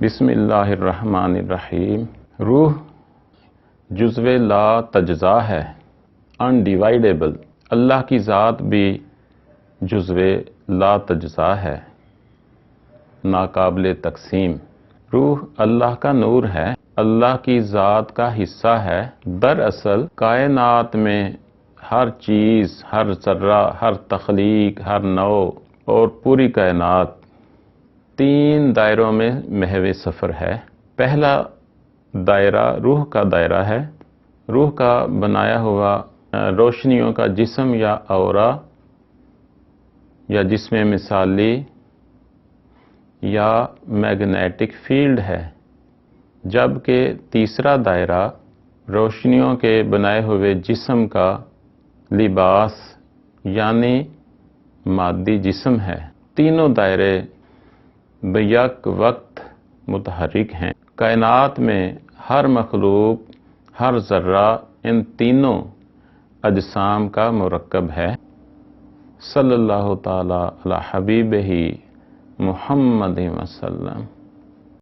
بسم اللہ الرحمن الرحیم۔ روح جزو لا تجزا ہے، انڈیوائیڈیبل۔ اللہ کی ذات بھی جزو لا تجزا ہے، ناقابل تقسیم۔ روح اللہ کا نور ہے، اللہ کی ذات کا حصہ ہے۔ دراصل کائنات میں ہر چیز، ہر ذرہ، ہر تخلیق، ہر نوع اور پوری کائنات 3 دائروں میں محو سفر ہے۔ پہلا دائرہ روح کا دائرہ ہے۔ روح کا بنایا ہوا روشنیوں کا جسم یا اورا یا جسم مثالی یا میگنیٹک فیلڈ ہے، جبکہ تیسرا دائرہ روشنیوں کے بنائے ہوئے جسم کا لباس یعنی مادی جسم ہے۔ تینوں دائرے بیک وقت متحرک ہیں۔ کائنات میں ہر مخلوق، ہر ذرہ ان تینوں اجسام کا مرکب ہے۔ صلی اللہ تعالی علی حبیبہ محمد وسلم۔